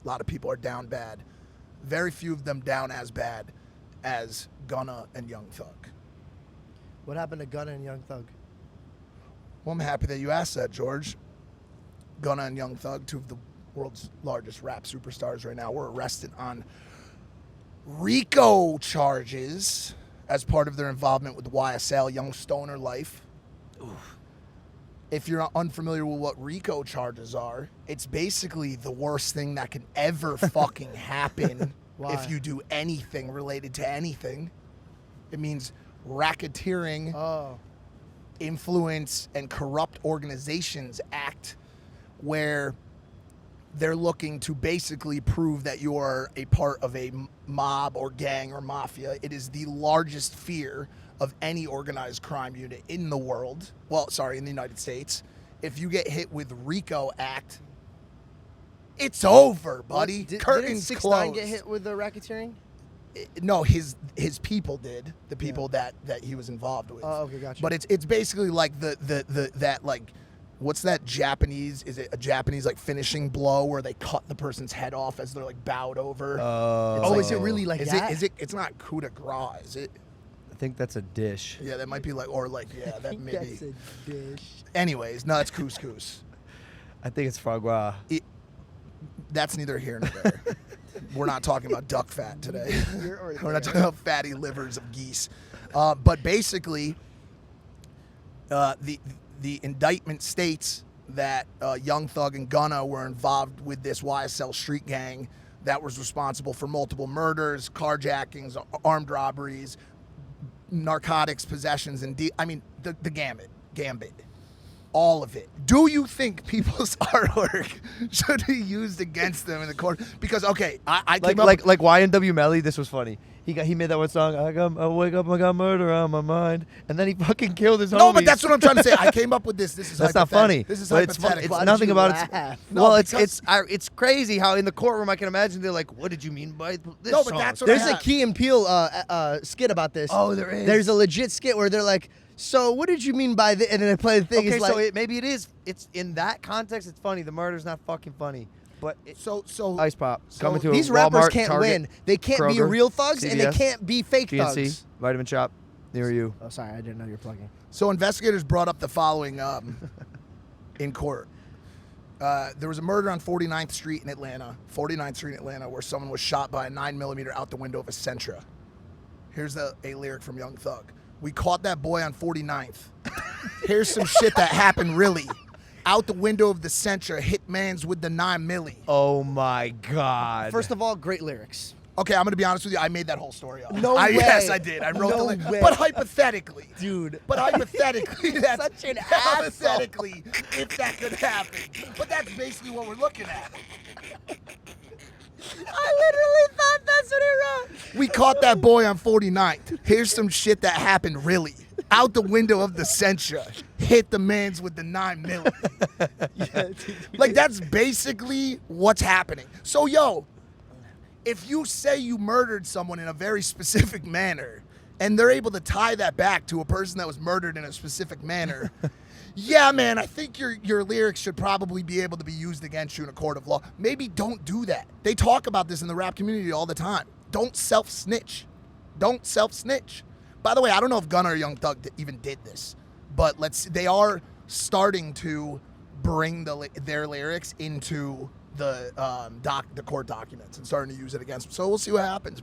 A lot of people are down bad. Very few of them down as bad as Gunna and Young Thug. What happened to Gunna and Young Thug? Well, I'm happy that you asked that, George. Gunna and Young Thug, two of the world's largest rap superstars right now, were arrested on RICO charges as part of their involvement with the YSL, Young Stoner Life. Oof. If you're unfamiliar with what RICO charges are, it's basically the worst thing that can ever fucking happen if you do anything related to anything. It means racketeering, influence, and corrupt organizations act, where they're looking to basically prove that you are a part of a mob or gang or mafia. It is the largest fear of any organized crime unit in the world. Well, sorry, in the United States. If you get hit with RICO Act, it's over, buddy. Curtains didn't 6ix9ine closed. get hit with the racketeering? No, his people did. The people that he was involved with. Oh, okay, gotcha. But it's basically like that like, what's that Japanese? Is it a Japanese like finishing blow where they cut the person's head off as they're like bowed over? Is it really like that? Is it? It's not coup de grace, is it? I think that's a dish. Yeah, that might be like, or like, yeah, that may be. That's a dish. Anyways, no, it's couscous. I think it's foie gras. That's neither here nor there. We're not talking about duck fat today. We're not talking about fatty livers of geese. But basically, the indictment states that Young Thug and Gunna were involved with this YSL street gang that was responsible for multiple murders, carjackings, armed robberies, narcotics possessions, and the gambit. All of it. Do you think people's artwork should be used against them in the court? Because I came like YNW Melly. This was funny. He made that one song. I wake up, I got murder on my mind, and then he fucking killed his homies. No, but that's what I'm trying to say. I came up with this. This is that's not funny. This is but it's hypothetical. It's nothing about it. No, well, it's crazy how in the courtroom I can imagine they're like, "What did you mean by this?" No, but that's what There's a Key and Peele skit about this. Oh, there is. There's a legit skit where they're like, "So what did you mean by this?" And then they play the thing. Okay, it's like, so maybe it is. It's in that context. It's funny. The murder's not fucking funny. But so Ice Pop coming to these a rappers Walmart, can't Target, win. They can't be Kroger, real thugs, and they CVS, can't be fake GNC, thugs. Vitamin Shop near you. Oh, sorry, I didn't know you were plugging. So investigators brought up the following in court. There was a murder on 49th Street in Atlanta, where someone was shot by a 9mm out the window of a Sentra. Here's a lyric from Young Thug. We caught that boy on 49th. Here's some shit that happened really. Out the window of the Sentra, hit mans with the 9mm. Oh my God. First of all, great lyrics. Okay, I'm going to be honest with you. I made that whole story up. No way. Yes, I did. I wrote No the lyric. way. But hypothetically. Dude. But hypothetically, that's Such an asshole. hypothetically, if that could happen. But that's basically what we're looking at. I literally thought that's what he wrote. We caught that boy on 49th. Here's some shit that happened really. Out the window of the Sentra, hit the mans with the 9mm. Like, that's basically what's happening. So, yo, if you say you murdered someone in a very specific manner, and they're able to tie that back to a person that was murdered in a specific manner, yeah, man, I think your lyrics should probably be able to be used against you in a court of law. Maybe don't do that. They talk about this in the rap community all the time. Don't self-snitch. Don't self-snitch. By the way, I don't know if Gunna or Young Thug even did this, but they are starting to bring their lyrics into the court documents and starting to use it against them. So we'll see what happens.